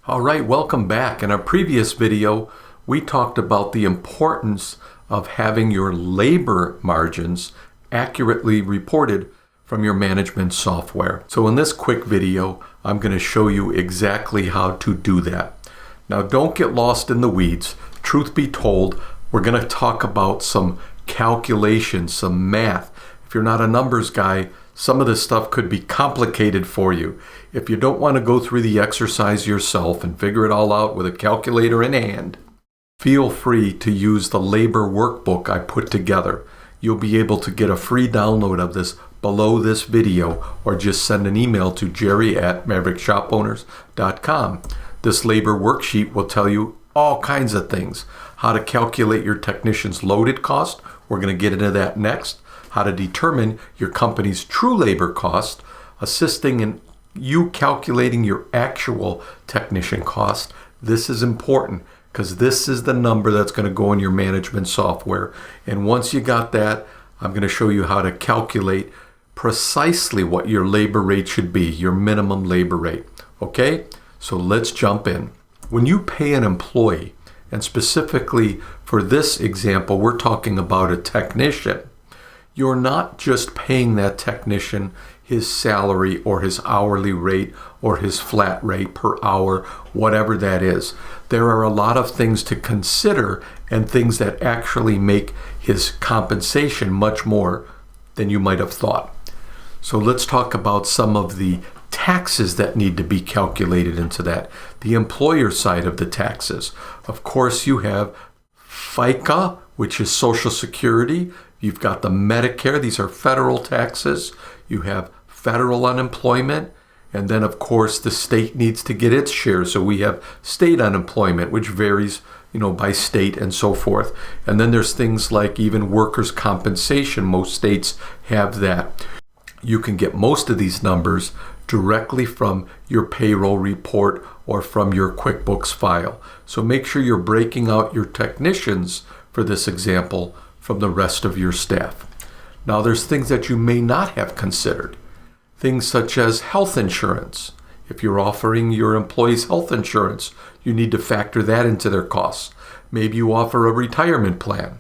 All right, welcome back. In our previous video, we talked about the importance of having your labor margins accurately reported from your management software. So in this quick video, I'm going to show you exactly how to do that. Now, don't get lost in the weeds. Truth be told, we're going to talk about some calculations, some math. If you're not a numbers guy, some of this stuff could be complicated for you. If you don't want to go through the exercise yourself and figure it all out with a calculator in hand, feel free to use the labor workbook I put together. You'll be able to get a free download of this below this video, or just send an email to Gerry@MaverickShopOwners.com. This labor worksheet will tell you all kinds of things. How to calculate your technician's loaded cost. We're going to get into that next. How to determine your company's true labor cost, assisting in you calculating your actual technician cost. This is important because this is the number that's going to go in your management software. And once you got that, I'm going to show you how to calculate precisely what your labor rate should be, your minimum labor rate. Okay, so let's jump in. When you pay an employee, and specifically for this example, we're talking about a technician, you're not just paying that technician his salary or his hourly rate or his flat rate per hour, whatever that is. There are a lot of things to consider and things that actually make his compensation much more than you might have thought. So let's talk about some of the taxes that need to be calculated into that. The employer side of the taxes. Of course, you have FICA, which is Social Security. You've got the Medicare. These are federal taxes. You have federal unemployment. And then, of course, the state needs to get its share. So we have state unemployment, which varies, by state and so forth. And then there's things like even workers' compensation. Most states have that. You can get most of these numbers directly from your payroll report or from your QuickBooks file. So make sure you're breaking out your technicians for this example from the rest of your staff. Now, there's things that you may not have considered. Things such as health insurance. If you're offering your employees health insurance, you need to factor that into their costs. Maybe you offer a retirement plan.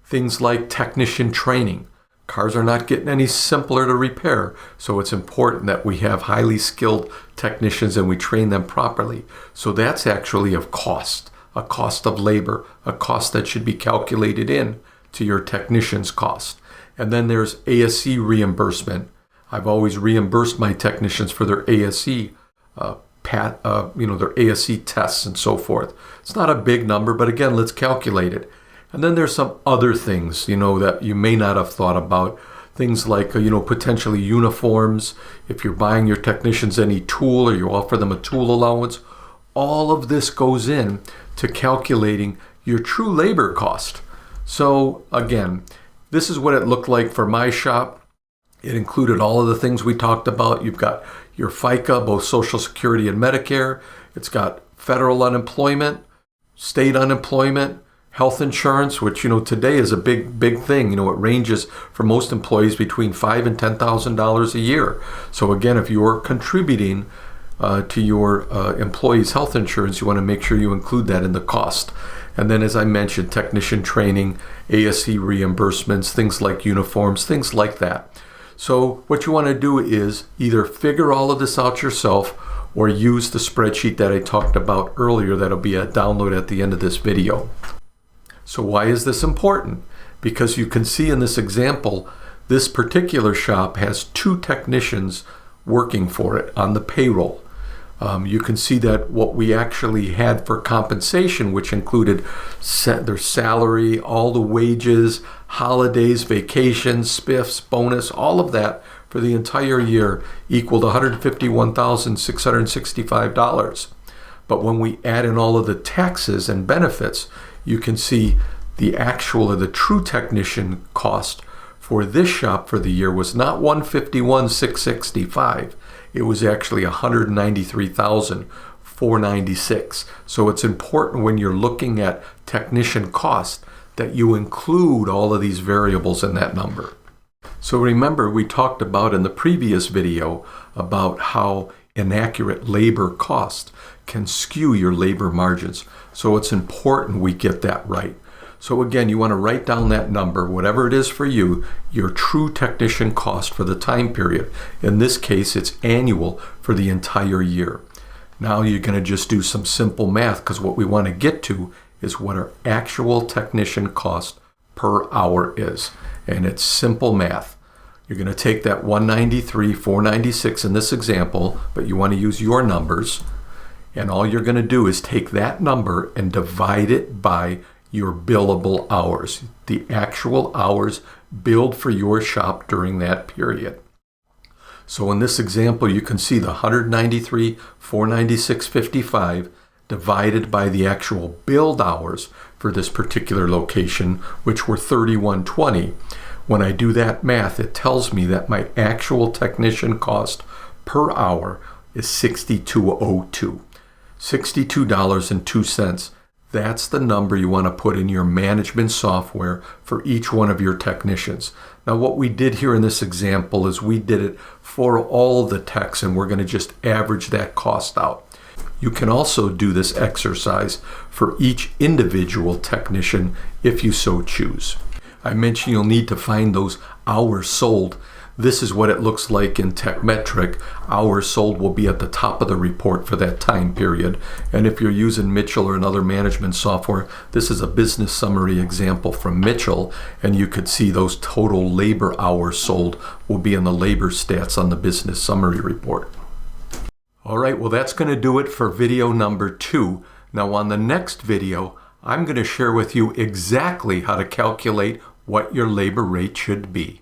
Things like technician training. Cars are not getting any simpler to repair, so it's important that we have highly skilled technicians and we train them properly. So that's actually a cost of labor, a cost that should be calculated in to your technician's cost. And then there's ASE reimbursement. I've always reimbursed my technicians for their ASE, their ASE tests and so forth. It's not a big number, but again, let's calculate it. And then there's some other things, that you may not have thought about. Things like, potentially uniforms. If you're buying your technicians any tool or you offer them a tool allowance, all of this goes in to calculating your true labor cost. So again, this is what it looked like for my shop. It included all of the things we talked about. You've got your FICA, both Social Security and Medicare. It's got federal unemployment, state unemployment, health insurance, which, today is a big thing. It ranges for most employees between $5,000 and $10,000 a year. So again, if you're contributing to your employees' health insurance, you want to make sure you include that in the cost. And then, as I mentioned, technician training, ASE reimbursements, things like uniforms, things like that. So what you want to do is either figure all of this out yourself or use the spreadsheet that I talked about earlier. That'll be a download at the end of this video. So why is this important? Because you can see in this example, this particular shop has 2 technicians working for it on the payroll. You can see that what we actually had for compensation, which included their salary, all the wages, holidays, vacations, spiffs, bonus, all of that for the entire year equaled $151,665. But when we add in all of the taxes and benefits, you can see the actual or the true technician cost for this shop for the year was not $151,665. It was actually $193,496. So it's important when you're looking at technician cost that you include all of these variables in that number. So remember, we talked about in the previous video about how inaccurate labor cost can skew your labor margins. So it's important we get that right. So again, you want to write down that number, whatever it is for you, your true technician cost for the time period. In this case, it's annual for the entire year. Now you're going to just do some simple math, because what we want to get to is what our actual technician cost per hour is. And it's simple math. You're going to take that 193, 496 in this example, but you want to use your numbers. And all you're going to do is take that number and divide it by your billable hours, the actual hours billed for your shop during that period. So in this example, you can see the 193, 496.55 divided by the actual billed hours for this particular location, which were 3120. When I do that math, it tells me that my actual technician cost per hour is $62.02. $62.02. That's the number you want to put in your management software for each one of your technicians. Now, what we did here in this example is we did it for all the techs, and we're going to just average that cost out. You can also do this exercise for each individual technician if you so choose. I mentioned you'll need to find those hours sold. This is what it looks like in TechMetric. Hours sold will be at the top of the report for that time period. And if you're using Mitchell or another management software, this is a business summary example from Mitchell, and you could see those total labor hours sold will be in the labor stats on the business summary report. All right, well, that's going to do it for video number 2. Now on the next video, I'm going to share with you exactly how to calculate what your labor rate should be.